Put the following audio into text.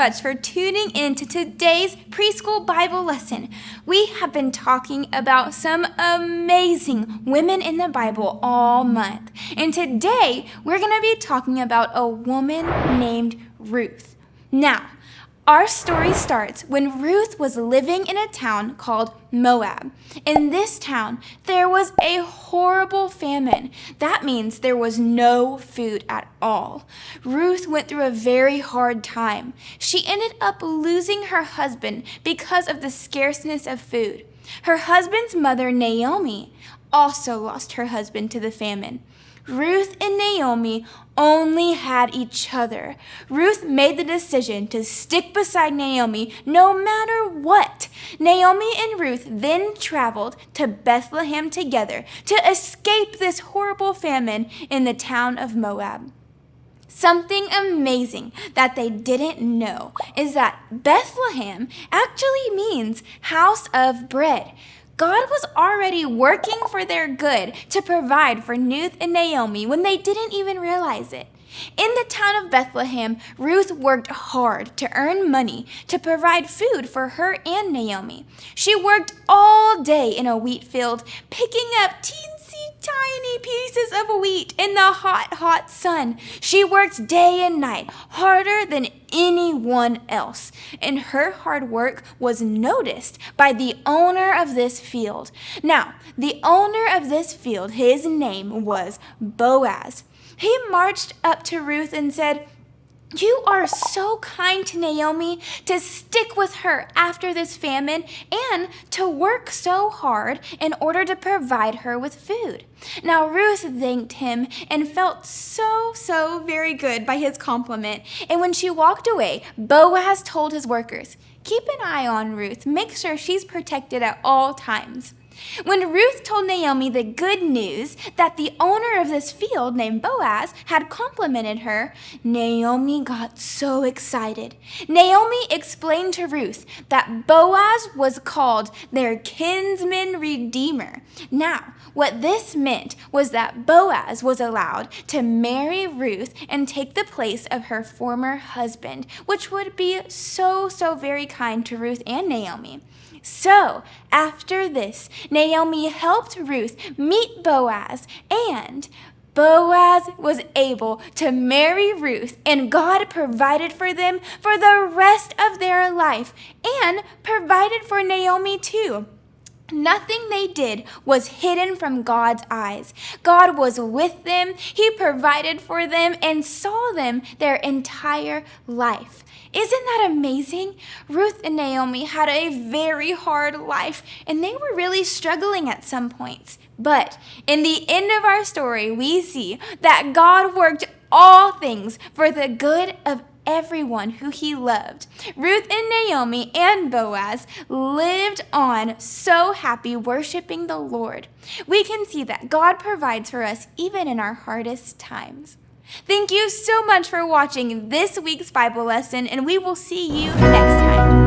much for tuning in to today's preschool Bible lesson. We have been talking about some amazing women in the Bible all month. And today, we're going to be talking about a woman named Ruth. Now, our story starts when Ruth was living in a town called Moab. In this town, there was a horrible famine. That means there was no food at all. Ruth went through a very hard time. She ended up losing her husband because of the scarceness of food. Her husband's mother, Naomi, also lost her husband to the famine. Ruth and Naomi only had each other. Ruth made the decision to stick beside Naomi no matter what. Naomi and Ruth then traveled to Bethlehem together to escape this horrible famine in the town of Moab. Something amazing that they didn't know is that Bethlehem actually means house of bread. God was already working for their good to provide for Ruth and Naomi when they didn't even realize it. In the town of Bethlehem, Ruth worked hard to earn money to provide food for her and Naomi. She worked all day in a wheat field, picking up tiny pieces of wheat in the hot sun. She worked day and night, harder than anyone else. And her hard work was noticed by the owner of this field. Now, the owner of this field, his name was Boaz. He marched up to Ruth and said, "You are so kind to Naomi to stick with her after this famine and to work so hard in order to provide her with food." Now Ruth thanked him and felt so very good by his compliment. And when she walked away, Boaz told his workers, "Keep an eye on Ruth. Make sure she's protected at all times." When Ruth told Naomi the good news that the owner of this field named Boaz had complimented her, Naomi got so excited. Naomi explained to Ruth that Boaz was called their kinsman redeemer. Now, what this meant was that Boaz was allowed to marry Ruth and take the place of her former husband, which would be so very kind to Ruth and Naomi. So, after this, Naomi helped Ruth meet Boaz, and Boaz was able to marry Ruth, and God provided for them for the rest of their life, and provided for Naomi too. Nothing they did was hidden from God's eyes. God was with them, He provided for them, and saw them their entire life. Isn't that amazing? Ruth and Naomi had a very hard life, and they were really struggling at some points. But in the end of our story, we see that God worked all things for the good of everyone who He loved. Ruth and Naomi and Boaz lived on so happy worshiping the Lord. We can see that God provides for us even in our hardest times. Thank you so much for watching this week's Bible lesson, and we will see you next time.